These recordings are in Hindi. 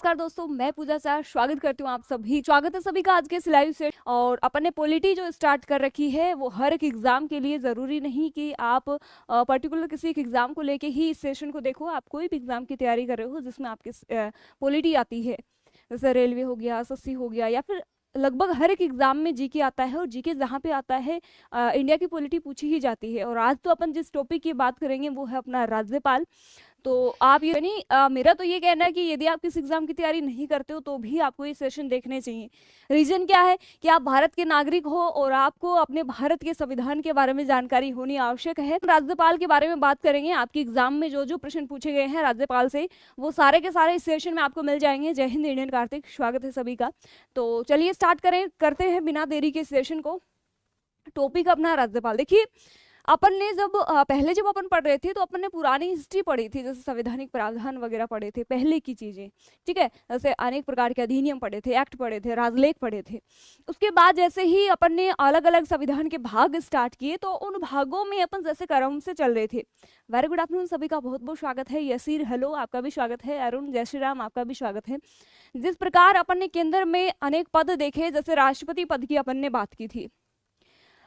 नमस्कार दोस्तों, मैं पूजा चार स्वागत करती हूँ आप सभी। स्वागत है सभी का आज के इस लाइव से। और अपन ने पॉलिटी जो स्टार्ट कर रखी है वो हर एक एग्जाम के लिए ज़रूरी नहीं कि आप पर्टिकुलर किसी एक एग्जाम को लेके ही इस सेशन को देखो। आप कोई भी एग्जाम की तैयारी कर रहे हो जिसमें आपकी पॉलिटी आती है, जैसे रेलवे हो गया, एसएससी हो गया, या फिर लगभग हर एक एग्जाम में जीके आता है। और जीके जहाँ पे आता है इंडिया की पॉलिटी पूछी ही जाती है। और आज तो अपन जिस टॉपिक की बात करेंगे वो है अपना राज्यपाल। तो आप ये नहीं, मेरा तो ये कहना है कि यदि आप किस एग्जाम की तैयारी नहीं करते हो तो भी आपको ये सेशन देखने चाहिए। रीजन क्या है कि आप भारत के नागरिक हो और आपको अपने भारत के संविधान के बारे में जानकारी होनी आवश्यक है। राज्यपाल के बारे में बात करेंगे। आपके एग्जाम में जो जो प्रश्न पूछे गए हैं राज्यपाल से वो सारे के सारे इस सेशन में आपको मिल जाएंगे। जय हिंद, इंडियन कार्तिक, स्वागत है सभी का। तो चलिए स्टार्ट करते हैं बिना देरी के सेशन को। टॉपिक अपना राज्यपाल। देखिए, अपन ने जब अपन पढ़ रहे थे तो अपन ने पुरानी हिस्ट्री पढ़ी थी, जैसे संवैधानिक प्रावधान वगैरह पढ़े थे, पहले की चीजें, ठीक है। जैसे अनेक प्रकार के अधिनियम पढ़े थे, एक्ट पढ़े थे, राजलेख पढ़े थे। उसके बाद जैसे ही अपन ने अलग अलग संविधान के भाग स्टार्ट किए तो उन भागों में अपन जैसे क्रम से चल रहे थे। वेरी गुड आफ्टरनून सभी का, बहुत बहुत स्वागत है। यसीर हेलो, आपका भी स्वागत है। अरुण, जय श्री राम, आपका भी स्वागत है। जिस प्रकार अपन ने केंद्र में अनेक पद देखे, जैसे राष्ट्रपति पद की अपन ने बात की थी।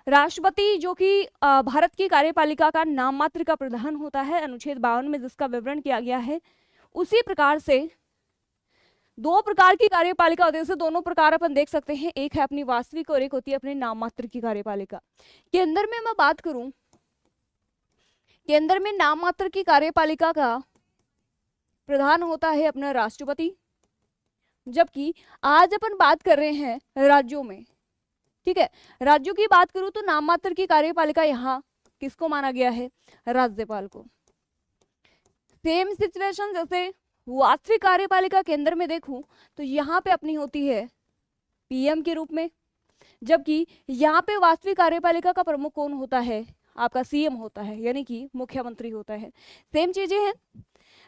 राष्ट्रपति जो कि भारत की कार्यपालिका का नाम मात्र का प्रधान होता है, अनुच्छेद 52 में जिसका विवरण किया गया है। उसी प्रकार से दो प्रकार की कार्यपालिका होती है। जैसे दोनों प्रकार अपन देख सकते हैं, एक है अपनी वास्तविक और एक होती है अपने नाम मात्र की कार्यपालिका। केंद्र में मैं बात करूं, केंद्र में नाम मात्र की कार्यपालिका का प्रधान होता है अपना राष्ट्रपति, जबकि आज अपन बात कर रहे हैं राज्यों में, ठीक है। राज्यों की बात करूं तो नाम मात्र की कार्यपालिका यहाँ किसको माना गया है? राज्यपाल को। सेम सिचुएशन जैसे वास्तविक कार्यपालिका केंद्र में देखूं तो यहाँ पे अपनी होती है पीएम के रूप में, जबकि यहाँ पे वास्तविक कार्यपालिका का प्रमुख कौन होता है? आपका सीएम होता है, यानी कि मुख्यमंत्री होता है। सेम चीजें हैं।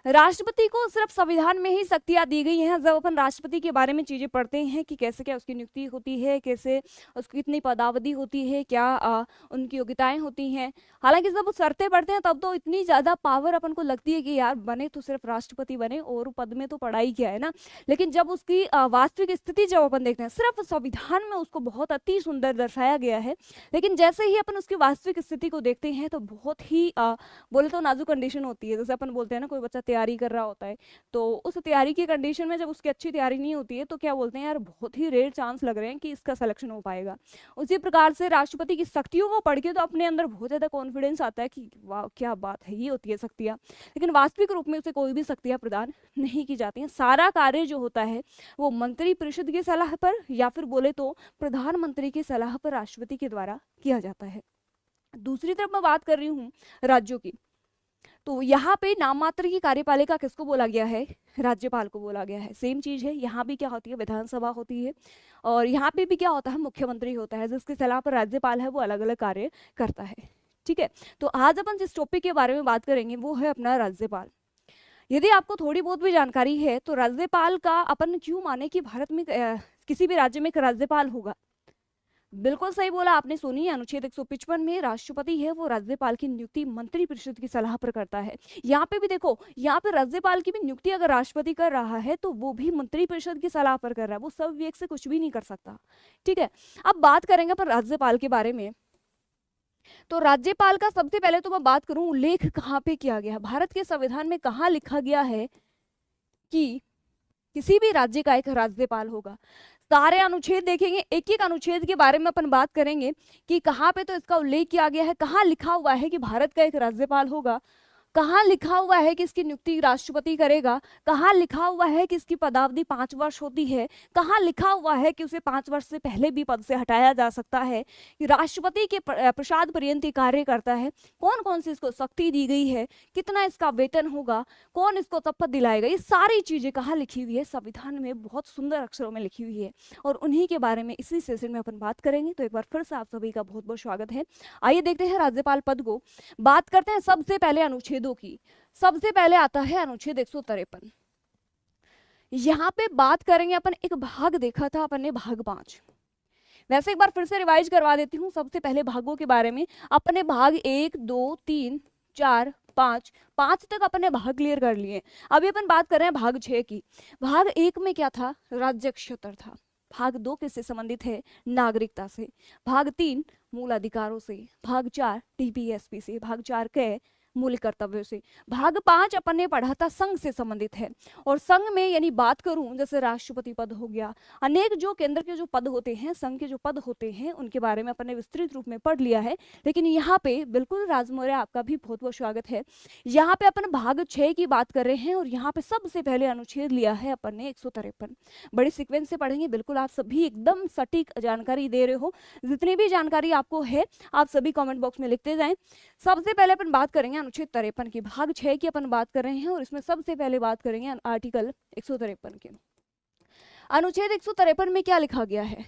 राष्ट्रपति को सिर्फ संविधान में ही शक्तियां दी गई हैं। जब अपन राष्ट्रपति के बारे में चीजें पढ़ते हैं कि कैसे क्या उसकी नियुक्ति होती है, कैसे उसकी कितनी पदावधि होती है, क्या उनकी योग्यताएं होती हैं, हालांकि जब शर्तें पढ़ते हैं तब तो इतनी ज्यादा पावर अपन को लगती है कि यार बने तो सिर्फ राष्ट्रपति बने और पद में तो पढ़ाई क्या है ना। लेकिन जब उसकी वास्तविक स्थिति जब अपन देखते हैं, सिर्फ संविधान में उसको बहुत अति सुंदर दर्शाया गया है, लेकिन जैसे ही अपन उसकी वास्तविक स्थिति को देखते हैं तो बहुत ही बोले तो नाजुक कंडीशन होती है। जैसे अपन बोलते हैं ना, कोई बच्चा तैयारी कर रहा होता है तो उस तैयारी की कंडीशन में जब उसकी अच्छी तैयारी नहीं होती है तो क्या बोलते हैं, यार बहुत ही रेयर चांस लग रहे हैं कि इसका सिलेक्शन हो पाएगा। उसी प्रकार से राष्ट्रपति की शक्तियों को पढ़ के तो अपने अंदर बहुत ज्यादा कॉन्फिडेंस आता है कि वाह क्या बात है, ये होती है शक्तियां। लेकिन वास्तविक रूप में उसे कोई भी शक्तियां प्रदान नहीं की जाती हैं। सारा कार्य जो होता है वो मंत्री परिषद की सलाह पर या फिर बोले तो प्रधानमंत्री की सलाह पर राष्ट्रपति के द्वारा किया जाता है। दूसरी तरफ मैं बात कर रही हूँ राज्यों की, तो यहाँ पे नाम मात्र की कार्यपालिका किसको बोला गया है? राज्यपाल को बोला गया है। सेम चीज है, यहाँ भी क्या होती है? विधानसभा होती है। और यहाँ पे भी क्या होता है? मुख्यमंत्री होता है, जिसकी सलाह पर राज्यपाल है वो अलग अलग कार्य करता है, ठीक है। तो आज अपन जिस टॉपिक के बारे में बात करेंगे वो है अपना राज्यपाल। यदि आपको थोड़ी बहुत भी जानकारी है तो राज्यपाल का अपन क्यों माने कि भारत में किसी भी राज्य में एक राज्यपाल होगा? बिल्कुल सही बोला आपने, सुनिए। अनुच्छेद 155 में राष्ट्रपति है वो राज्यपाल की नियुक्ति मंत्री परिषद की सलाह पर करता है। यहाँ पे भी देखो, यहाँ पे राज्यपाल की भी नियुक्ति अगर राष्ट्रपति कर रहा है तो वो भी मंत्री परिषद की सलाह पर कर रहा है, वो सब विवेक से कुछ भी नहीं कर सकता, ठीक है। अब बात करेंगे पर राज्यपाल के बारे में। तो राज्यपाल का सबसे पहले तो मैं बात करूं, उल्लेख कहाँ पे किया गया? भारत के संविधान में कहाँ लिखा गया है कि किसी भी राज्य का एक राज्यपाल होगा? सारे अनुच्छेद देखेंगे, एक एक अनुच्छेद के बारे में अपन बात करेंगे कि कहाँ पे तो इसका उल्लेख किया गया है, कहाँ लिखा हुआ है कि भारत का एक राज्यपाल होगा, कहाँ लिखा हुआ है कि इसकी नियुक्ति राष्ट्रपति करेगा, कहाँ लिखा हुआ है कि इसकी पदावधि 5 वर्ष होती है, कहाँ लिखा हुआ है कि उसे 5 वर्ष से पहले भी पद से हटाया जा सकता है, कि राष्ट्रपति के प्रसाद पर्यंत कार्य करता है, कौन कौन सी इसको शक्ति दी गई है, कितना इसका वेतन होगा, कौन इसको शपथ दिलाएगा, ये सारी चीजें कहाँ लिखी हुई है? संविधान में बहुत सुंदर अक्षरों में लिखी हुई है। और उन्हीं के बारे में इसी सेशन में अपन बात करेंगे। तो एक बार फिर से आप सभी का बहुत बहुत स्वागत है। आइए देखते हैं राज्यपाल पद को। बात करते हैं सबसे पहले अनुच्छेद की। सबसे पहले आता है अनुच्छेद 153। यहां पे बात करेंगे अपन, एक भाग देखा था अपन ने, भाग 5। वैसे एक बार फिर से रिवाइज करवा देती हूँ सबसे पहले भागों के बारे में। अपने भाग 1, 2, 3, 4, 5, 5 तक अपन ने भाग क्लियर कर लिए। अभी अपन बात कर रहे हैं भाग 6 की। भाग 1 में क्या था? राज्य क्षेत्र था। भाग 2 किससे संबंधित है? नागरिकता से। भाग 3 मूल अधिकारों से। भाग 4 टीपीएसपी से। भाग 4 के मूल कर्तव्यों से। भाग 5 अपन ने पढ़ा था संघ से संबंधित है। और संघ में यानी बात करूं जैसे राष्ट्रपति पद हो गया, अनेक जो केंद्र के जो पद होते हैं, संघ के जो पद होते हैं, उनके बारे में अपन ने विस्तृत रूप में पढ़ लिया है। लेकिन यहाँ पे बिल्कुल राजमौर्य, आपका भी बहुत बहुत स्वागत है। यहाँ पे अपन भाग 6 की बात कर रहे हैं और यहाँ पे सबसे पहले अनुच्छेद लिया है अपन ने 153। बड़े सीक्वेंस से पढ़ेंगे, बिल्कुल आप सभी एकदम सटीक जानकारी दे रहे हो। जितनी भी जानकारी आपको है आप सभी कमेंट बॉक्स में लिखते जाएं। सबसे पहले अपन बात करेंगे अनुच्छेद 53 की। भाग 6 की अपन बात कर रहे हैं और इसमें सबसे पहले बात करेंगे आर्टिकल 153 के। अनुच्छेद 153 में क्या लिखा गया है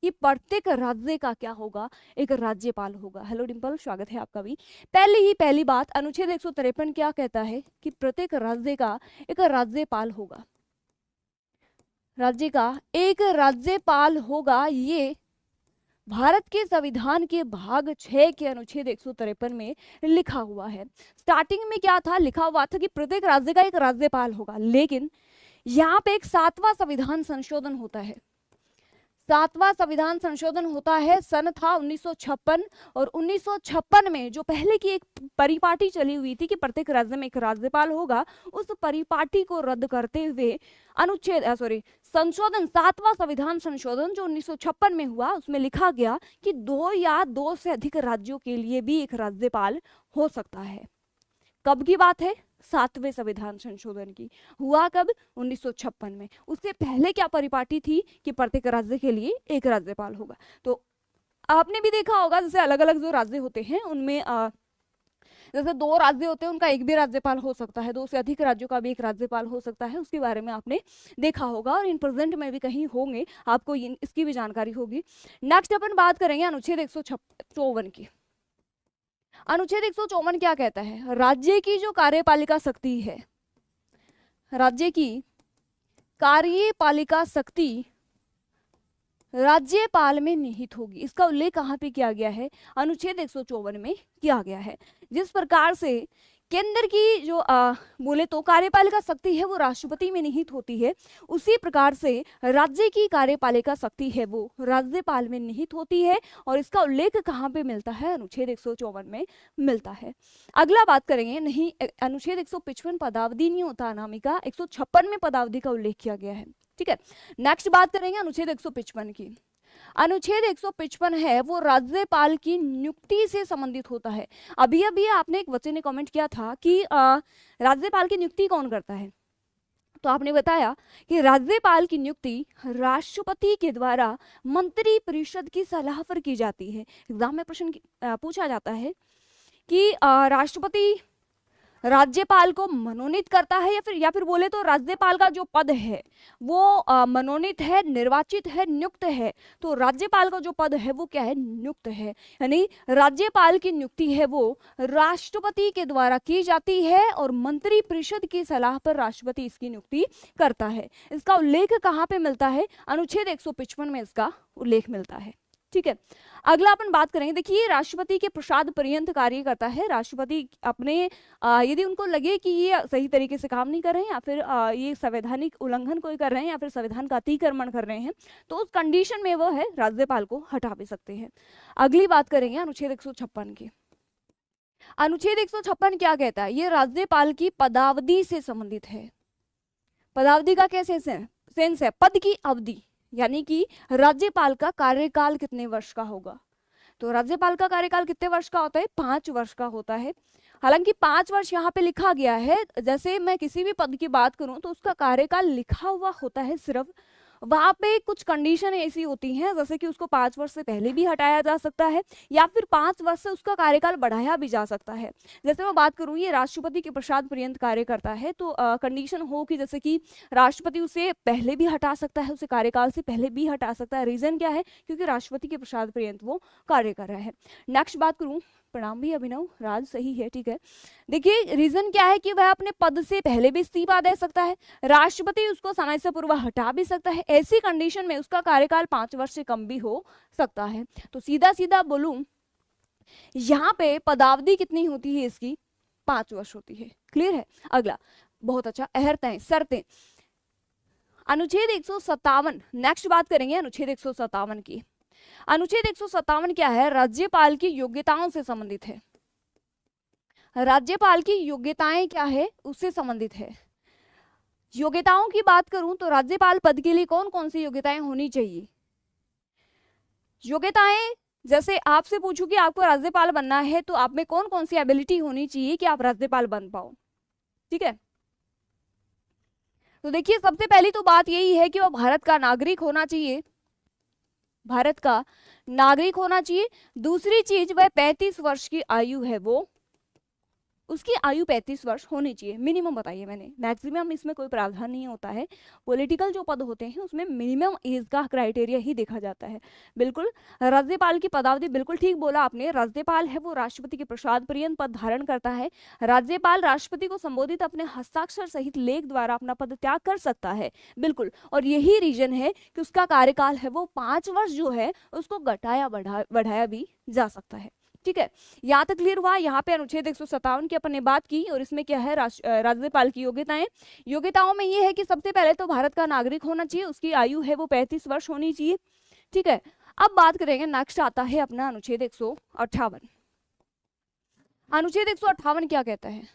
कि प्रत्येक राज्य का क्या होगा? एक राज्यपाल होगा। हेलो डिंपल, स्वागत है आपका भी। पहली बात, अनुच्छेद 153 क्या कहता है कि प्रत्येक राज्य का एक राज्यपाल होगा। राज्य का एक राज्यपाल होगा। ये भारत के संविधान के भाग 6 के अनुच्छेद 153 में लिखा हुआ है। स्टार्टिंग में क्या था? लिखा हुआ था कि प्रत्येक राज्य का एक राज्यपाल होगा, लेकिन यहाँ पे एक 7वां संविधान संशोधन होता है। 7वां संविधान संशोधन होता है, सन था 1956। और 1956 में जो पहले की एक परिपाटी चली हुई थी कि प्रत्येक राज्य में एक राज्यपाल होगा, उस परिपाटी को रद्द करते हुए संशोधन, 7वां संविधान संशोधन जो 1956 में हुआ, उसमें लिखा गया कि 2 या 2 से अधिक राज्यों के लिए भी एक राज्यपाल हो सकता है। कब की बात है? 7वें संविधान संशोधन की। हुआ कब? 1956 में। उससे पहले क्या परिपाटी थी कि प्रत्येक राज्य के लिए एक राज्यपाल होगा। तो आपने भी देखा होगा जैसे अलग अलग जो राज्य होते हैं उनमें जैसे 2 राज्य होते हैं, उनका एक भी राज्यपाल हो सकता है, 2 से अधिक राज्यों का भी एक राज्यपाल हो सकता है। उसके बारे में आपने देखा होगा और इन प्रेजेंट में भी कहीं होंगे, आपको इसकी भी जानकारी होगी। नेक्स्ट अपन बात करेंगे अनुच्छेद 154 की। अनुच्छेद 154 क्या कहता है? राज्य की जो कार्यपालिका शक्ति है, राज्य की कार्यपालिका शक्ति राज्यपाल में निहित होगी। इसका उल्लेख कहाँ पे किया गया है? अनुच्छेद 154 में किया गया है। जिस प्रकार से केंद्र की जो बोले तो कार्यपालिका शक्ति है वो राष्ट्रपति में निहित होती है, उसी प्रकार से राज्य की कार्यपालिका शक्ति है वो राज्यपाल में निहित होती है। और इसका उल्लेख कहाँ पे मिलता है? अनुच्छेद 154 में मिलता है। अगला बात करेंगे, नहीं अनुच्छेद 155 पदावधि नहीं होता अनामिका, 156 में पदावधि का उल्लेख किया गया है। ठीक है, नेक्स्ट बात करेंगे अनुच्छेद 155 की। अनुच्छेद 155 है वो राज्यपाल की नियुक्ति से संबंधित होता है। अभी अभी आपने एक बच्चे ने कमेंट किया था कि राज्यपाल की नियुक्ति कौन करता है, तो आपने बताया कि राज्यपाल की नियुक्ति राष्ट्रपति के द्वारा मंत्री परिषद की सलाह पर की जाती है। एग्जाम में प्रश्न पूछा जाता है कि राष्ट्रपति राज्यपाल को मनोनीत करता है या फिर बोले तो राज्यपाल का जो पद है वो मनोनीत है, निर्वाचित है, नियुक्त है। तो राज्यपाल का जो पद है वो क्या है? नियुक्त है। यानी राज्यपाल की नियुक्ति है वो राष्ट्रपति के द्वारा की जाती है और मंत्री परिषद की सलाह पर राष्ट्रपति इसकी नियुक्ति करता है। इसका उल्लेख कहाँ पे मिलता है? अनुच्छेद 155 में इसका उल्लेख मिलता है। ठीक है, अगला अपन बात करेंगे। देखिए, राष्ट्रपति के प्रसाद पर्यंत कार्य करता है। राष्ट्रपति अपने यदि उनको लगे कि ये सही तरीके से काम नहीं कर रहे हैं या फिर ये संवैधानिक उल्लंघन कोई कर रहे हैं या फिर संविधान का अतिक्रमण कर रहे हैं, तो उस कंडीशन में वो है राज्यपाल को हटा भी सकते हैं। अगली बात करेंगे अनुच्छेद 156 की। अनुच्छेद 156 क्या कहता है? ये राज्यपाल की पदावधि से संबंधित है। पदावधि का क्या सेंस है? पद की अवधि, यानी कि राज्यपाल का कार्यकाल कितने वर्ष का होगा। तो राज्यपाल का कार्यकाल कितने वर्ष का होता है? 5 वर्ष का होता है। हालांकि 5 वर्ष यहाँ पे लिखा गया है। जैसे मैं किसी भी पद की बात करूं तो उसका कार्यकाल लिखा हुआ होता है सिर्फ, वहां पे कुछ कंडीशन ऐसी होती हैं जैसे कि उसको 5 वर्ष से पहले भी हटाया जा सकता है या फिर 5 वर्ष से उसका कार्यकाल बढ़ाया भी जा सकता है। जैसे मैं बात करूं, ये राष्ट्रपति के प्रसाद पर्यंत कार्य करता है, तो कंडीशन हो कि जैसे कि राष्ट्रपति उसे पहले भी हटा सकता है, उसे कार्यकाल से पहले भी हटा सकता है। रीजन क्या है? क्योंकि राष्ट्रपति के प्रसाद पर्यंत वो कार्य कर रहा है। नेक्स्ट बात करूं, प्रणाम भी अभिनव, राज सही है, ठीक है। देखिए, रीजन क्या है कि वह अपने पद से पहले भी इस्तीफा दे सकता है, राष्ट्रपति उसको समय से पूर्व हटा भी सकता है। ऐसी कंडीशन में उसका कार्यकाल 5 वर्ष से कम भी हो सकता है। तो सीधा सीधा बोलूं, यहाँ पे पदावधि कितनी होती है इसकी? 5 वर्ष होती है। क्लियर है? अगला, बहुत अच्छा, अहर्ताएं, शर्तें। अनुच्छेद 157, नेक्स्ट बात करेंगे अनुच्छेद 157 की। अनुच्छेद 157 क्या है? राज्यपाल की योग्यताओं से संबंधित है। राज्यपाल की योग्यताएं क्या है? उससे संबंधित है। योग्यताओं की बात करूं तो राज्यपाल पद के लिए कौन कौन सी योग्यताएं होनी चाहिए? योग्यताएं, जैसे आपसे पूछूं कि आपको राज्यपाल बनना है तो आप में कौन कौन सी एबिलिटी होनी चाहिए कि आप राज्यपाल बन पाओ। ठीक है, तो देखिए सबसे पहली तो बात यही है कि वह भारत का नागरिक होना चाहिए, भारत का नागरिक होना चाहिए। दूसरी चीज, वह 35 वर्ष की आयु है, वो उसकी आयु 35 वर्ष होनी चाहिए, मिनिमम बताइए मैंने, मैक्सिमम इसमें कोई प्रावधान नहीं होता है। पॉलिटिकल जो पद होते हैं उसमें मिनिमम एज का क्राइटेरिया ही देखा जाता है। बिल्कुल, राज्यपाल की पदावधि, बिल्कुल ठीक बोला आपने, राज्यपाल है वो राष्ट्रपति के प्रसाद पर्यंत पद धारण करता है। राज्यपाल राष्ट्रपति को संबोधित अपने हस्ताक्षर सहित लेख द्वारा अपना पद त्याग कर सकता है। बिल्कुल, और यही रीजन है कि उसका कार्यकाल है वो 5 वर्ष जो है उसको घटाया बढ़ाया भी जा सकता है। ठीक है, यहाँ तक क्लियर हुआ? यहाँ पे अनुच्छेद 157 की अपन ने बात की, और इसमें क्या है? राज्यपाल की योग्यताएं। योग्यताओं में ये है कि सबसे पहले तो भारत का नागरिक होना चाहिए, उसकी आयु है वो 35 वर्ष होनी चाहिए। ठीक है, अब बात करेंगे, नेक्स्ट आता है अपना अनुच्छेद 158। अनुच्छेद 158 क्या कहता है?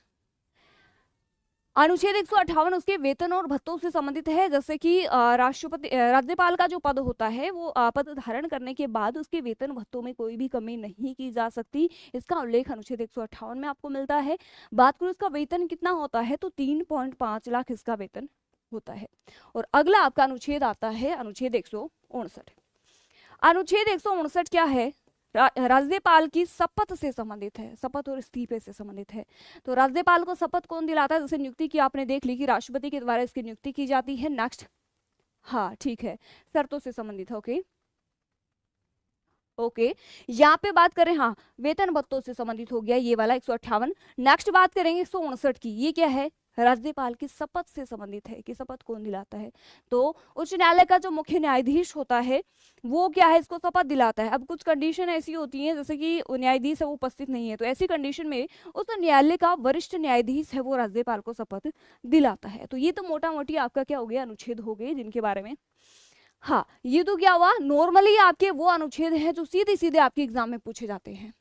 अनुच्छेद 158 उसके वेतन और भत्तों से संबंधित है। जैसे कि राज्यपाल का जो पद होता है वो पद धारण करने के बाद उसके वेतन भत्तों में कोई भी कमी नहीं की जा सकती। इसका उल्लेख अनुच्छेद 158 में आपको मिलता है। बात करूं इसका वेतन कितना होता है तो 3.5 लाख इसका वेतन होता है। और अगला आपका अनुच्छेद आता है अनुच्छेद 159। अनुच्छेद 159 क्या है? राज्यपाल की शपथ से संबंधित है, शपथ और इस्तीफे से संबंधित है। तो राज्यपाल को शपथ कौन दिलाता है? जैसे नियुक्ति की आपने देख ली कि राष्ट्रपति के द्वारा इसकी नियुक्ति की जाती है। नेक्स्ट, हाँ ठीक है, शर्तों से संबंधित है। ओके ओके, यहाँ पे बात करें, हाँ वेतन भत्तों से संबंधित हो गया ये वाला 158। नेक्स्ट बात करेंगे 159 की, ये क्या है? राज्यपाल की शपथ से संबंधित है कि शपथ कौन दिलाता है। तो उच्च न्यायालय का जो मुख्य न्यायाधीश होता है वो क्या है? इसको शपथ दिलाता है। अब कुछ कंडीशन ऐसी होती हैं जैसे कि न्यायाधीश है वो उपस्थित नहीं है, तो ऐसी कंडीशन में उस न्यायालय का वरिष्ठ न्यायाधीश है वो राज्यपाल को शपथ दिलाता है। तो ये तो मोटा मोटी आपका क्या हो गया? अनुच्छेद हो गए जिनके बारे में, हाँ ये तो क्या हुआ, नॉर्मली आपके वो अनुच्छेद हैं जो सीधे सीधे आपके एग्जाम में पूछे जाते हैं।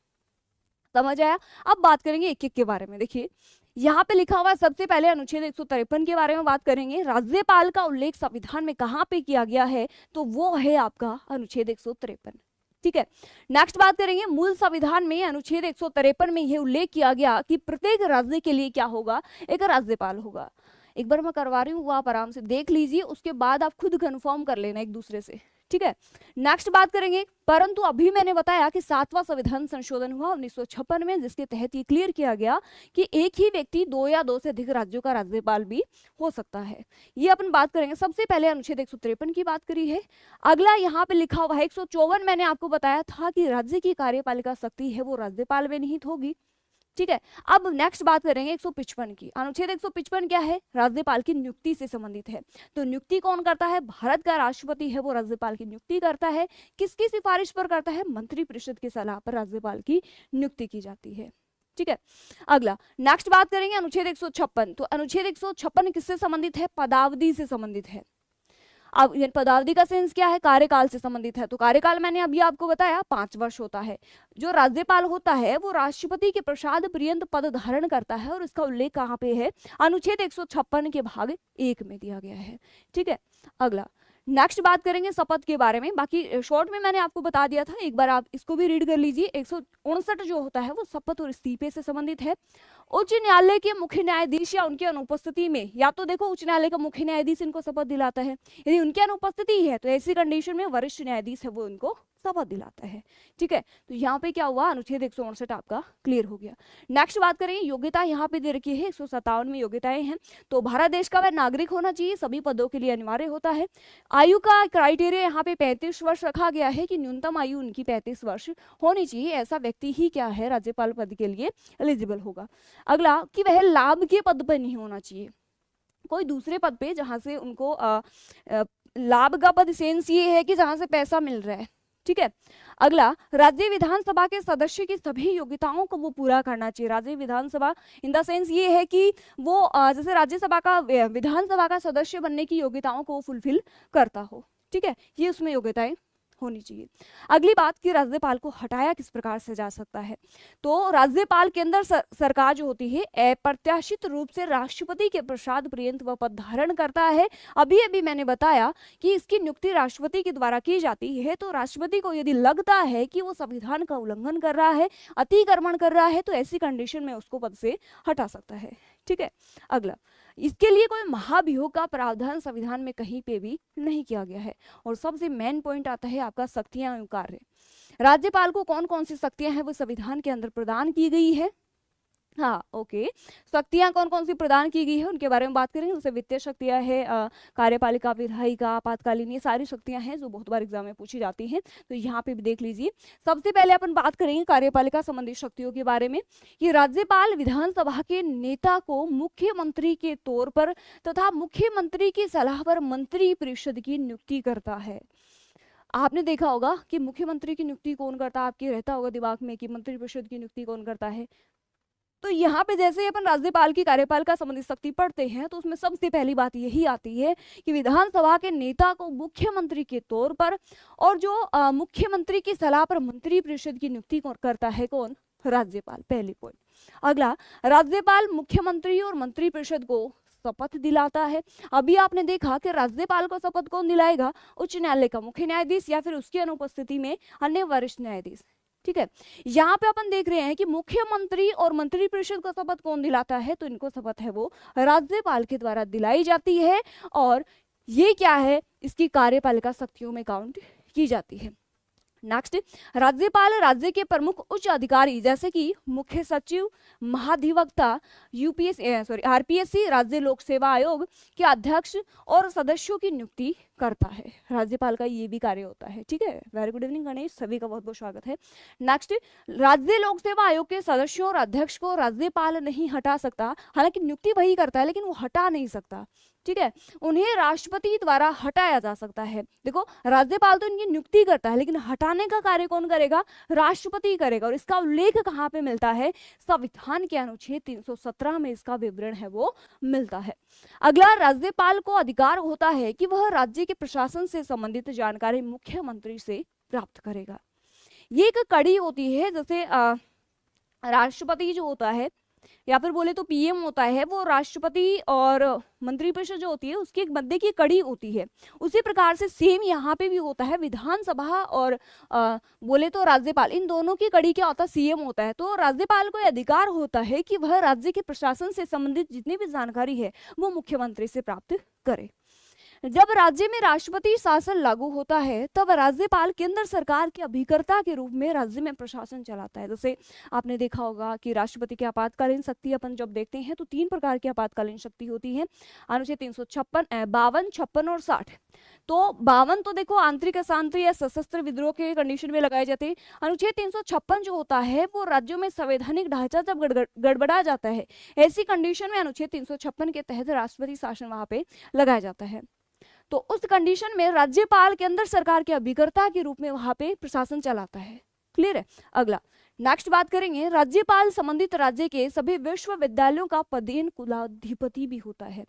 समझ आया? अब बात करेंगे एक एक के बारे में। देखिए यहाँ पे लिखा हुआ है, सबसे पहले अनुच्छेद 153 के बारे में बात करेंगे। राज्यपाल का उल्लेख संविधान में कहाँ पे किया गया है तो वो है आपका अनुच्छेद 153। ठीक है, नेक्स्ट बात करेंगे, मूल संविधान में अनुच्छेद 153 में यह उल्लेख किया गया कि प्रत्येक राज्य के लिए क्या होगा? एक राज्यपाल होगा। एक बार मैं करवा रही हूँ, वो आप आराम से देख लीजिए, उसके बाद आप खुद कंफर्म कर लेना एक दूसरे से। ठीक है, नेक्स्ट बात करेंगे, परंतु अभी मैंने बताया कि 7वां संविधान संशोधन हुआ 1956 में, जिसके तहत ये क्लियर किया गया कि एक ही व्यक्ति 2 या 2 से अधिक राज्यों का राज्यपाल भी हो सकता है। ये अपन बात करेंगे। सबसे पहले अनुच्छेद 153 की बात करी है। अगला यहाँ पे लिखा हुआ है 154, मैंने आपको बताया था कि राज्य की कार्यपालिका शक्ति है वो राज्यपाल में निहित होगी। ठीक है, अब नेक्स्ट बात करेंगे 155 की। अनुच्छेद 155 क्या है? राज्यपाल की नियुक्ति से संबंधित है। तो नियुक्ति कौन करता है? भारत का राष्ट्रपति है वो राज्यपाल की नियुक्ति करता है। किसकी सिफारिश पर करता है? मंत्रिपरिषद की सलाह पर राज्यपाल की नियुक्ति की जाती है। ठीक है, अगला नेक्स्ट बात करेंगे अनुच्छेद 156। तो अनुच्छेद 156 किससे संबंधित है? पदावधि से संबंधित है। अब पदावधि का सेंस क्या है? कार्यकाल से संबंधित है। तो कार्यकाल मैंने अभी आपको बताया 5 वर्ष होता है। जो राज्यपाल होता है वो राष्ट्रपति के प्रसाद पर्यंत पद धारण करता है, और इसका उल्लेख कहाँ पे है? अनुच्छेद 156 के भाग 1 में दिया गया है। ठीक है, अगला नेक्स्ट बात करेंगे शपथ के बारे में। बाकी शॉर्ट में मैंने आपको बता दिया था, एक बार आप इसको भी रीड कर लीजिए। 159 जो होता है वो शपथ और इस्तीफे से संबंधित है। उच्च न्यायालय के मुख्य न्यायाधीश या उनकी अनुपस्थिति में, या तो देखो उच्च न्यायालय का मुख्य न्यायाधीश इनको शपथ दिलाता है, यदि उनकी अनुपस्थिति है तो ऐसी कंडीशन में वरिष्ठ न्यायाधीश है वो उनको शपथ दिलाता है। ठीक है, तो यहाँ पे क्या हुआ? अनुच्छेद 159 आपका क्लियर हो गया। नेक्स्ट बात करेंगे योग्यता, यहाँ पे दे रखी है 157 में योग्यताएं हैं। तो भारत देश का वह नागरिक होना चाहिए, सभी पदों के लिए अनिवार्य होता है। आयु का क्राइटेरिया यहाँ पे 35 वर्ष रखा गया है कि न्यूनतम आयु उनकी 35 वर्ष होनी चाहिए। ऐसा व्यक्ति ही क्या है? राज्यपाल पद के लिए एलिजिबल होगा। अगला कि वह लाभ के पद पर नहीं होना चाहिए, कोई दूसरे पद पे जहां से उनको लाभ का पद सेंस ये है कि जहां से पैसा मिल रहा है। ठीक है, अगला, राज्य विधानसभा के सदस्य की सभी योग्यताओं को वो पूरा करना चाहिए। राज्य विधानसभा इन द सेंस ये है कि वो जैसे राज्यसभा का विधानसभा का सदस्य बनने की योग्यताओं को फुलफिल करता हो, ठीक है, ये उसमें योग्यताएं होनी चाहिए। अगली बात कि राज्यपाल को हटाया किस प्रकार से जा सकता है, तो राज्यपाल के अंदर सरकार जो होती है अप्रत्याशित रूप से राष्ट्रपति के प्रसाद पर्यंत वह पद धारण करता है। अभी अभी मैंने बताया कि इसकी नियुक्ति राष्ट्रपति के द्वारा की जाती है, तो राष्ट्रपति को यदि लगता है कि वो संविधान का उल्लंघन कर रहा है, अतिक्रमण कर रहा है, तो ऐसी कंडीशन में उसको पद से हटा सकता है, ठीक है। अगला, इसके लिए कोई महाभियोग का प्रावधान संविधान में कहीं पे भी नहीं किया गया है। और सबसे मेन पॉइंट आता है आपका शक्तियां एवं कार्य। राज्यपाल को कौन कौन सी शक्तियां हैं वो संविधान के अंदर प्रदान की गई है। हाँ ओके, शक्तियां कौन कौन सी प्रदान की गई है उनके बारे में बात करेंगे। जैसे वित्तीय शक्तियां है, कार्यपालिका, विधायिका, आपातकालीन, ये सारी शक्तियां हैं जो बहुत बार एग्जाम में पूछी जाती हैं, तो यहाँ पे भी देख लीजिए। सबसे पहले अपन बात करेंगे कार्यपालिका संबंधी शक्तियों के बारे में। कि राज्यपाल विधानसभा के नेता को मुख्यमंत्री के तौर पर तथा मुख्यमंत्री की सलाह पर मंत्री परिषद की नियुक्ति करता है। आपने देखा होगा कि मुख्यमंत्री की नियुक्ति कौन करता है, आपके रहता होगा दिमाग में कि मंत्री परिषद की नियुक्ति कौन करता है। तो यहाँ पे जैसे ही अपन राज्यपाल की कार्यपालिका संबंधी शक्ति पढ़ते हैं तो उसमें सबसे पहली बात यही आती है कि विधानसभा के नेता को मुख्यमंत्री के तौर पर और जो मुख्यमंत्री की सलाह पर मंत्री परिषद की नियुक्ति करता है कौन, राज्यपाल, पहली पॉइंट। अगला, राज्यपाल मुख्यमंत्री और मंत्री परिषद को शपथ दिलाता है। अभी आपने देखा कि राज्यपाल को शपथ कौन दिलाएगा, उच्च न्यायालय का मुख्य न्यायाधीश या फिर उसकी अनुपस्थिति में अन्य वरिष्ठ न्यायाधीश, ठीक है। यहाँ पे अपन देख रहे हैं कि मुख्यमंत्री और मंत्री परिषद को शपथ कौन दिलाता है, तो इनको शपथ है वो राज्यपाल के द्वारा दिलाई जाती है और ये क्या है, इसकी कार्यपालिका शक्तियों में काउंट की जाती है। नेक्स्ट, राज्यपाल राज्य के प्रमुख उच्च अधिकारी जैसे कि मुख्य सचिव, महाधिवक्ता, आरपीएससी, राज्य लोक सेवा आयोग के अध्यक्ष और सदस्यों की नियुक्ति करता है। राज्यपाल का ये भी कार्य होता है, ठीक है। वेरी गुड इवनिंग गणेश, सभी का बहुत बहुत स्वागत है। नेक्स्ट, राज्य लोक सेवा आयोग के सदस्यों और अध्यक्ष को राज्यपाल नहीं हटा सकता, हालांकि नियुक्ति वही करता है लेकिन वो हटा नहीं सकता, ठीक है। उन्हें राष्ट्रपति द्वारा हटाया जा सकता है। देखो, राज्यपाल तो इनकी नियुक्ति करता है लेकिन हटाने का कार्य कौन करेगा, राष्ट्रपति करेगा। और इसका उल्लेख कहाँ पे मिलता है, संविधान के अनुच्छेद 317 में इसका विवरण है वो मिलता है। अगला, राज्यपाल को अधिकार होता है कि वह राज्य के प्रशासन से संबंधित जानकारी मुख्यमंत्री से प्राप्त करेगा। ये एक कड़ी होती है, जैसे राष्ट्रपति जो होता है या फिर बोले तो पीएम होता है, वो राष्ट्रपति और मंत्रिपरिषद जो होती है उसकी एक मध्य की कड़ी होती है। उसी प्रकार से सेम यहाँ पे भी होता है, विधानसभा और बोले तो राज्यपाल, इन दोनों की कड़ी क्या होता है, सीएम होता है। तो राज्यपाल को अधिकार होता है कि वह राज्य के प्रशासन से संबंधित जितनी भी जानकारी है वो मुख्यमंत्री से प्राप्त करे। जब राज्य में राष्ट्रपति शासन लागू होता है तब राज्यपाल केंद्र सरकार के अभिकर्ता के रूप में राज्य में प्रशासन चलाता है। जैसे आपने देखा होगा कि राष्ट्रपति की आपातकालीन शक्ति अपन जब देखते हैं तो 3 प्रकार की आपातकालीन शक्ति होती है, अनुच्छेद 356, 52, 56 और 60। तो 52 तो देखो आंतरिक अशांति या सशस्त्र विद्रोह के कंडीशन में लगाए जाते हैं। अनुच्छेद 356 जो होता है वो राज्यों में संवैधानिक ढांचा जब गड़बड़ा जाता है, ऐसी कंडीशन में अनुच्छेद 356 के तहत राष्ट्रपति शासन वहां पे लगाया जाता है। तो उस कंडीशन में राज्यपाल केंद्र सरकार के अभिकर्ता के रूप में वहां पे प्रशासन चलाता है। क्लियर है। अगला, नेक्स्ट बात करेंगे, राज्यपाल संबंधित राज्य के सभी विश्वविद्यालयों का पदेन कुलाधिपति भी होता है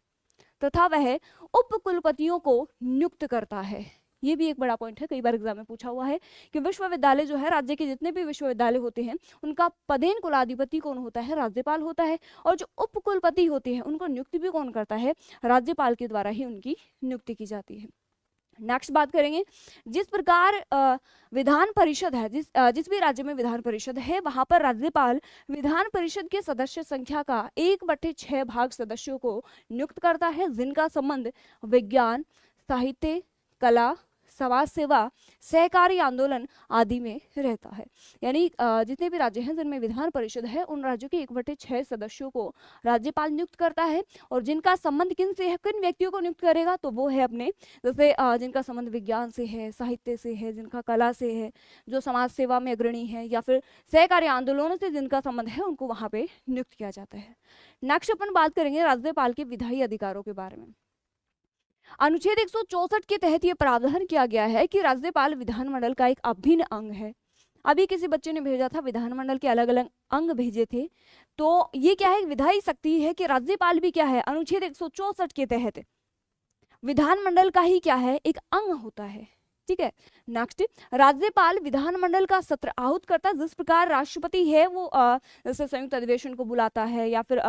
तथा वह उप कुलपतियों को नियुक्त करता है। ये भी एक बड़ा पॉइंट है, कई बार एग्जाम में पूछा हुआ है कि विश्वविद्यालय जो है, राज्य के जितने भी विश्वविद्यालय होते हैं उनका पदेन कुलाधिपति कौन होता है, राज्यपाल होता है। और जो उप कुलपति होते हैं उनको नियुक्ति भी कौन करता है, राज्यपाल के द्वारा ही उनकी नियुक्ति की जाती है। नेक्स्ट बात करेंगे, जिस प्रकार विधान परिषद है, जिस भी राज्य में विधान परिषद है वहां पर राज्यपाल विधान परिषद के सदस्य संख्या का 1/6 भाग सदस्यों को नियुक्त करता है, जिनका संबंध विज्ञान, साहित्य, कला, समाज सेवा, सहकारी आंदोलन आदि में रहता है। यानी जितने भी राज्य हैं जिनमें विधान परिषद है उन राज्यों के 1/6 सदस्यों को राज्यपाल नियुक्त करता है। और जिनका संबंध किन से है, किन व्यक्तियों को नियुक्त करेगा, तो वो है अपने, जैसे जिनका संबंध विज्ञान से है, साहित्य से है, जिनका कला से है, जो समाज सेवा में अग्रणी है, या फिर सहकारी आंदोलनों से जिनका संबंध है, उनको वहां पे नियुक्त किया जाता है। नेक्स्ट अपन बात करेंगे राज्यपाल के विधायी अधिकारों के बारे में। अनुच्छेद 164 के तहत ये प्रावधान किया गया है कि राज्यपाल विधानमंडल का एक अभिन्न अंग है। अभी किसी बच्चे ने भेजा था, विधानमंडल के अलग अलग अंग भेजे थे, तो ये क्या है, विधायी शक्ति है कि राज्यपाल भी क्या है, अनुच्छेद 164 के तहत विधानमंडल का ही क्या है, एक अंग होता है। ठीक है, नेक्स्ट, राज्यपाल विधानमंडल का सत्र आहूत करता है। जिस प्रकार राष्ट्रपति है वो जैसे संयुक्त अधिवेशन को बुलाता है या फिर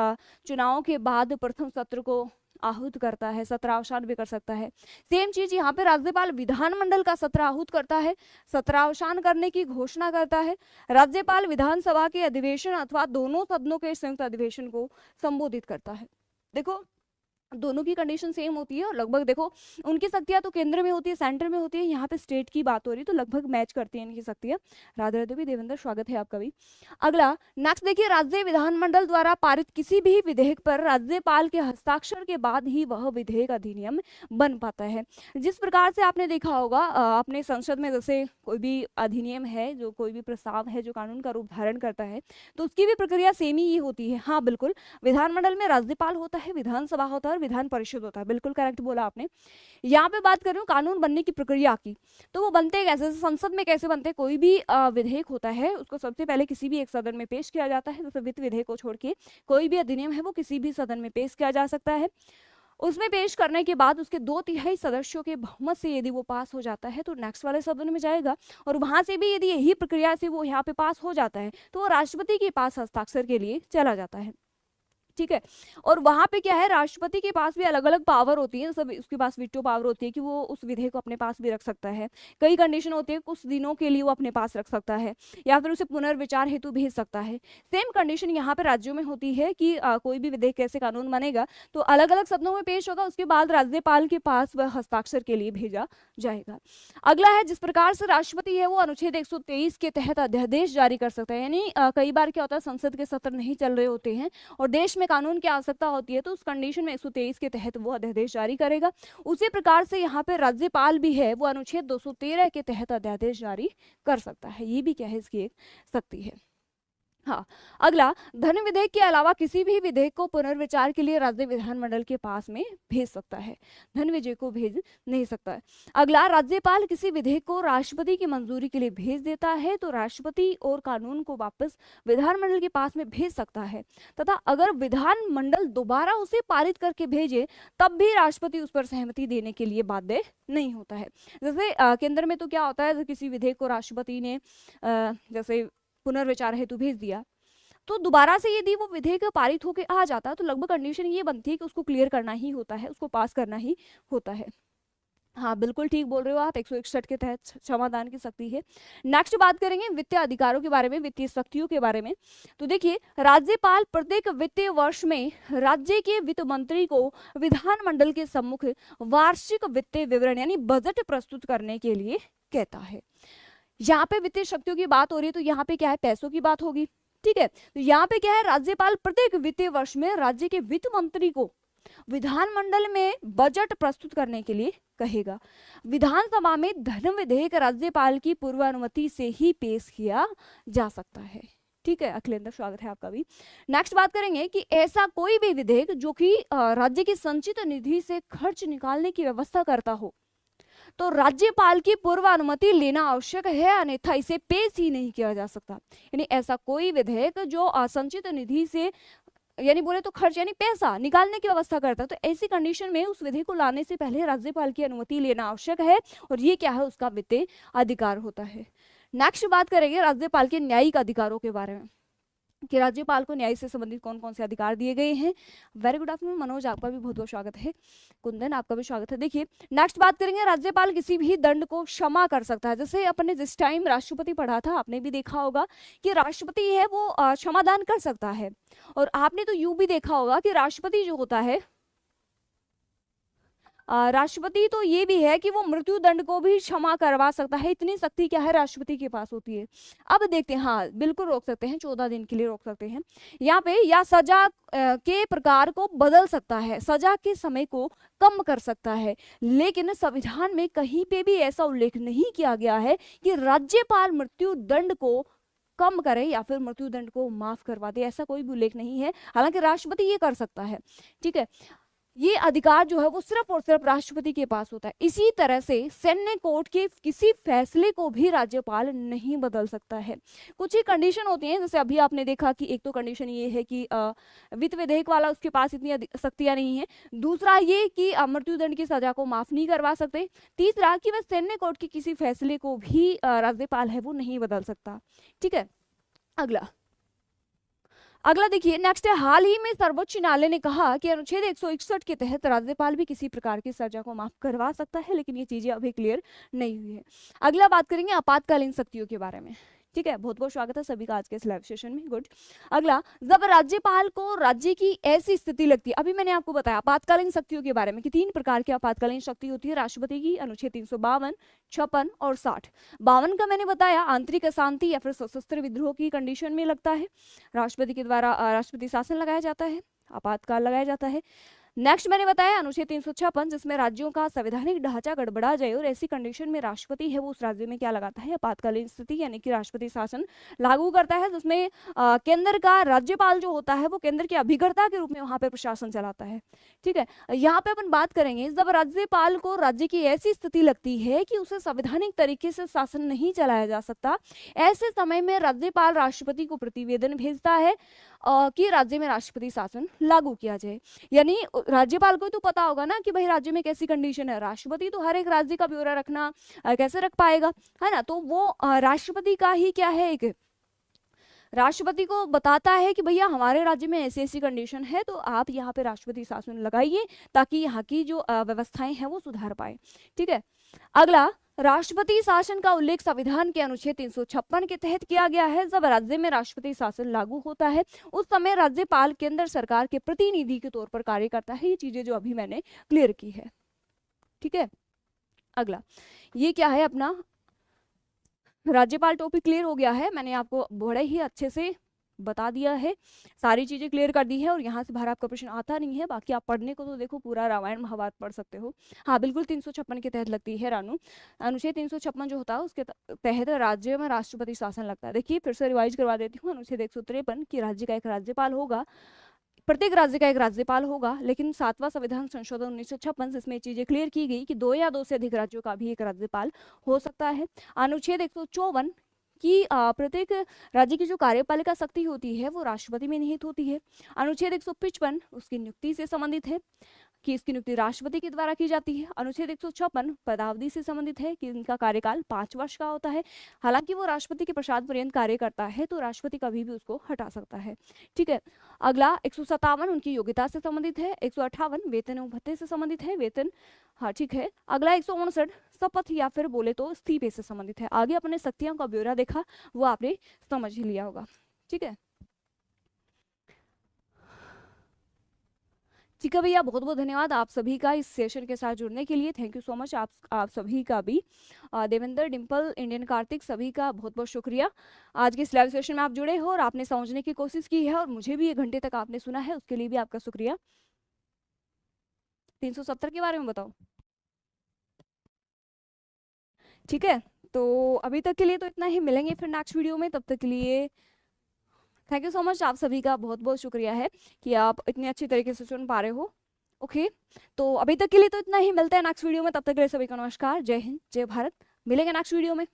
चुनाव के बाद प्रथम सत्र को आहूत करता है, सत्रावसान भी कर सकता है। सेम चीज यहाँ पे राज्यपाल विधानमंडल का सत्र आहूत करता है, सत्रावसान करने की घोषणा करता है। राज्यपाल विधानसभा के अधिवेशन अथवा दोनों सदनों के संयुक्त अधिवेशन को संबोधित करता है। देखो दोनों की कंडीशन सेम होती है और लगभग देखो उनकी शक्तियां तो केंद्र में होती है, सेंटर में होती है, यहाँ पे स्टेट की बात हो रही है तो लगभग मैच करती है इनकी शक्तियां। राधे राधे भी देवेंद्र, स्वागत है आपका भी। अगला नेक्स्ट देखिए, राज्य विधानमंडल द्वारा पारित किसी भी विधेयक पर राज्यपाल के हस्ताक्षर के बाद ही वह विधेयक अधिनियम बन पाता है। जिस प्रकार से आपने देखा होगा अपने संसद में जैसे कोई भी अधिनियम है, जो कोई भी प्रस्ताव है जो कानून का रूप धारण करता है, तो उसकी भी प्रक्रिया सेम ही होती है। हाँ बिल्कुल, विधानमंडल में राज्यपाल होता है, विधानसभा होता है, विधान परिषद होता है, बिल्कुल करेक्ट बोला आपने। यहाँ पे बात कर रही हूँ कानून बनने की प्रक्रिया की, तो वो बनते कैसे, संसद में कैसे बनते हैं। कोई भी विधेयक होता है उसको सबसे पहले किसी भी एक सदन में पेश किया जाता है, जैसे वित्त विधेयक को छोड़ के कोई भी अधिनियम है वो किसी भी सदन में पेश किया जा सकता है। उसमें पेश करने के बाद उसके 2/3 सदस्यों के बहुमत से यदि वो पास हो जाता है तो नेक्स्ट वाले सदन में जाएगा, और वहां से भी यदि यही प्रक्रिया से वो यहाँ पे पास हो जाता है तो वो राष्ट्रपति के पास हस्ताक्षर के लिए चला जाता है। ठीक है, और वहां पे क्या है, राष्ट्रपति के पास भी अलग अलग पावर होती है, सब उसके पास वीटो पावर होती है कि वो उस विधेयक को अपने पास भी रख सकता है। कई कंडीशन होती है, कुछ दिनों के लिए वो अपने पास रख सकता है या फिर उसे पुनर्विचार हेतु भेज सकता है। सेम कंडीशन यहाँ पे राज्यों में होती है कि कोई भी विधेयक कैसे कानून बनेगा तो अलग अलग सदनों में पेश होगा, उसके बाद राज्यपाल के पास वह हस्ताक्षर के लिए भेजा जाएगा। अगला है, जिस प्रकार से राष्ट्रपति है वो अनुच्छेद 123 के तहत अध्यादेश जारी कर सकता है। यानी कई बार क्या होता है, संसद के सत्र नहीं चल रहे होते हैं और देश में कानून की आवश्यकता होती है, तो उस कंडीशन में 123 के तहत वो अध्यादेश जारी करेगा। उसी प्रकार से यहाँ पे राज्यपाल भी है वो अनुच्छेद 213 के तहत अध्यादेश जारी कर सकता है। ये भी क्या है, इसकी एक शक्ति है। हाँ, अगला, धन विधेयक के अलावा किसी भी विधेयक को पुनर्विचार के लिए राज्य विधानमंडल के पास में भेज सकता है, धन विधेयक को भेज नहीं सकता है। अगला, राज्यपाल किसी विधेयक को राष्ट्रपति की मंजूरी के लिए भेज देता है तो राष्ट्रपति और कानून को वापस विधानमंडल के पास में भेज सकता है, तथा अगर विधानमंडल दोबारा उसे पारित करके भेजे तब भी राष्ट्रपति उस पर सहमति देने के लिए बाध्य नहीं होता है। जैसे केंद्र में तो क्या होता है, किसी विधेयक को राष्ट्रपति ने जैसे पुनर्विचार हेतु भेज दिया तो दोबारा से यदि वो विधेयक पारित होकर आ जाता तो लगभग कंडीशन ये बनती है कि उसको क्लियर करना ही होता है, उसको पास करना ही होता है। हाँ बिल्कुल ठीक बोल रहे हो आप, 161 के तहत क्षमादान की शक्ति है। नेक्स्ट बात करेंगे वित्तीय अधिकारों के बारे में, वित्तीय शक्तियों के बारे में। तो देखिए, राज्यपाल प्रत्येक वित्तीय वर्ष में राज्य के वित्त मंत्री को विधानमंडल के सम्मुख वार्षिक वित्तीय विवरण यानी बजट प्रस्तुत करने के लिए कहता है। यहाँ पे वित्तीय शक्तियों की बात हो रही है तो यहाँ पे क्या है, पैसों की बात होगी। ठीक है, तो यहाँ पे क्या है, राज्यपाल प्रत्येक वित्तीय वर्ष में राज्य के वित्त मंत्री को विधानमंडल में बजट प्रस्तुत करने के लिए कहेगा। विधानसभा में धन विधेयक राज्यपाल की पूर्व अनुमति से ही पेश किया जा सकता है। ठीक है, अखिलेंद्र स्वागत है आपका भी। नेक्स्ट बात करेंगे कि ऐसा कोई भी विधेयक जो कि राज्य की संचित निधि से खर्च निकालने की व्यवस्था करता हो तो राज्यपाल की पूर्व अनुमति लेना आवश्यक है, अन्यथा इसे पेश ही नहीं किया जा सकता। यानी ऐसा कोई विधेयक जो असंचित निधि से यानी बोले तो खर्च यानी पैसा निकालने की व्यवस्था करता है, तो ऐसी कंडीशन में उस विधेयक को लाने से पहले राज्यपाल की अनुमति लेना आवश्यक है और ये क्या है, उसका वित्तीय अधिकार होता है। नेक्स्ट बात करेंगे राज्यपाल के न्यायिक अधिकारों के बारे में कि राज्यपाल को न्याय से संबंधित कौन कौन से अधिकार दिए गए हैं। वेरी गुड आफ्टरनून मनोज, आपका भी बहुत बहुत स्वागत है। कुंदन, आपका भी स्वागत है। देखिए, नेक्स्ट बात करेंगे, राज्यपाल किसी भी दंड को क्षमा कर सकता है। जैसे अपने जिस टाइम राष्ट्रपति पढ़ा था आपने भी देखा होगा कि राष्ट्रपति है वो क्षमादान कर सकता है, और आपने तो यूं भी देखा होगा कि राष्ट्रपति जो होता है राष्ट्रपति तो ये भी है कि वो मृत्यु दंड को भी क्षमा करवा सकता है। इतनी शक्ति क्या है राष्ट्रपति के पास होती है। अब देखते हैं, हाँ बिल्कुल रोक सकते हैं, 14 दिन के लिए रोक सकते हैं यहाँ पे, या सजा के प्रकार को बदल सकता है, सजा के समय को कम कर सकता है। लेकिन संविधान में कहीं पे भी ऐसा उल्लेख नहीं किया गया है कि राज्यपाल मृत्यु दंड को कम करे या फिर मृत्यु दंड को माफ करवा दे, ऐसा कोई भी उल्लेख नहीं है। हालांकि राष्ट्रपति ये कर सकता है। ठीक है, ये अधिकार जो है वो सिर्फ और सिर्फ राष्ट्रपति के पास होता है। इसी तरह से सैन्य कोर्ट के किसी फैसले को भी राज्यपाल नहीं बदल सकता है। कुछ ही कंडीशन होती हैं, जैसे अभी आपने देखा कि एक तो कंडीशन ये है कि वित्त विधेयक वाला उसके पास इतनी शक्तियां नहीं है, दूसरा ये कि मृत्युदंड की सजा को माफ नहीं करवा सकते, तीसरा कि वह सैन्य कोर्ट के किसी फैसले को भी राज्यपाल है वो नहीं बदल सकता। ठीक है, अगला देखिए, नेक्स्ट है, हाल ही में सर्वोच्च न्यायालय ने कहा कि अनुच्छेद 161 के तहत राज्यपाल भी किसी प्रकार की सजा को माफ करवा सकता है, लेकिन ये चीजें अभी क्लियर नहीं हुई है। अगला बात करेंगे आपातकालीन शक्तियों के बारे में। ठीक है, बहुत बहुत स्वागत है सभी का आज के इस लाइव सेशन में। गुड। अगला, जब राज्यपाल को राज्य की ऐसी स्थिति लगती है, अभी मैंने आपको बताया आपातकालीन शक्तियों के बारे में कि 3 प्रकार की आपातकालीन शक्ति होती है राष्ट्रपति की, अनुच्छेद 352, 56 और 60। 52 का मैंने बताया आंतरिक अशांति या फिर सशस्त्र विद्रोह की कंडीशन में लगता है, राष्ट्रपति के द्वारा राष्ट्रपति शासन लगाया जाता है, आपातकाल लगाया जाता है। नेक्स्ट मैंने बताया अनुच्छेद 356, जिसमें राज्यों का संवैधानिक ढांचा गड़बड़ा जाए और ऐसी कंडीशन में राष्ट्रपति है वो उस राज्य में क्या लगाता है, आपातकालीन स्थिति यानी कि राष्ट्रपति शासन लागू करता है, जिसमें केंद्र का राज्यपाल जो होता है वो केंद्र के अभिकर्ता के रूप में वहां पे प्रशासन चलाता है। ठीक है, यहाँ पे अपन बात करेंगे, जब राज्यपाल को राज्य की ऐसी स्थिति लगती है कि उसे संवैधानिक तरीके से शासन नहीं चलाया जा सकता, ऐसे समय में राज्यपाल राष्ट्रपति को प्रतिवेदन भेजता है कि राज्य में राष्ट्रपति शासन लागू किया जाए। यानी राज्यपाल को तो पता होगा ना कि भाई राज्य में कैसी कंडीशन है, राष्ट्रपति तो हर एक राज्य का ब्यौरा रखना कैसे रख पाएगा, है ना, तो वो राष्ट्रपति का ही क्या है, एक राष्ट्रपति को बताता है कि भैया हमारे राज्य में ऐसी ऐसी कंडीशन है, तो आप यहाँ पे राष्ट्रपति शासन लगाइए ताकि यहाँ की जो व्यवस्थाएं हैं वो सुधार पाए। ठीक है, अगला, राष्ट्रपति शासन का उल्लेख संविधान के अनुच्छेद 356 के तहत किया गया है। जब राज्य में राष्ट्रपति शासन लागू होता है उस समय राज्यपाल केंद्र सरकार के प्रतिनिधि के तौर पर कार्य करता है। ये चीजें जो अभी मैंने क्लियर की है। ठीक है, अगला ये क्या है, अपना राज्यपाल टॉपिक क्लियर हो गया है, मैंने आपको बड़े ही अच्छे से बता दिया है, सारी चीजें क्लियर कर दी है और यहाँ से बाहर आपका प्रश्न आता नहीं है। बाकी आप पढ़ने को तो देखो पूरा रामायण महाभारत पढ़ सकते हो। हाँ बिल्कुल 356 के तहत लगती है रानू, अनुच्छेद 356 जो होता है उसके तहत राज्य में राष्ट्रपति शासन लगता है। देखिए फिर से रिवाइज करवा देती हूँ, अनुच्छेद 153 कि राज्य का एक राज्यपाल होगा, प्रत्येक राज्य का एक राज्यपाल होगा, लेकिन 7वां संविधान संशोधन 1956 इसमें चीजें क्लियर की गई कि 2 या 2 से अधिक राज्यों का भी एक राज्यपाल हो सकता है। अनुच्छेद 154 कि प्रत्येक राज्य की जो कार्यपालिका शक्ति होती है वो राष्ट्रपति में निहित होती है। अनुच्छेद 155 उसकी नियुक्ति से संबंधित है कि इसकी नियुक्ति राष्ट्रपति के द्वारा की जाती है। अनुच्छेद 156 पदावधि से संबंधित है कि इनका कार्यकाल 5 वर्ष का होता है। हालांकि वो राष्ट्रपति के प्रसाद पर्यंत कार्य करता है तो राष्ट्रपति कभी भी उसको हटा सकता है। ठीक है, अगला 157 उनकी योग्यता से संबंधित है। 158 वेतन एवं भत्ते से संबंधित है, वेतन, हाँ ठीक है। अगला 159 शपथ या फिर बोले तो इस्तीफे से संबंधित है। आगे अपने शक्तियों का ब्यौरा देखा वो आपने समझ ही लिया होगा। ठीक है, ठीक है भैया, बहुत बहुत धन्यवाद आप सभी का इस सेशन के साथ जुड़ने के लिए। थैंक यू सो मच आप सभी का भी। देवेंद्र, डिम्पल, इंडियन कार्तिक, सभी का बहुत बहुत शुक्रिया। आज के इस लाइव सेशन में आप जुड़े हो और आपने समझने की कोशिश की है और मुझे भी 1 घंटे तक आपने सुना है, उसके लिए भी आपका शुक्रिया। 370 के बारे में बताओ। ठीक है, तो अभी तक के लिए तो इतना ही, मिलेंगे फिर नेक्स्ट वीडियो में, तब तक के लिए थैंक यू सो मच। आप सभी का बहुत बहुत शुक्रिया है कि आप इतने अच्छी तरीके से सुन पा रहे हो। ओके, तो अभी तक के लिए तो इतना ही, मिलते हैं नेक्स्ट वीडियो में, तब तक के लिए सभी का नमस्कार, जय हिंद, जय भारत, मिलेंगे नेक्स्ट वीडियो में।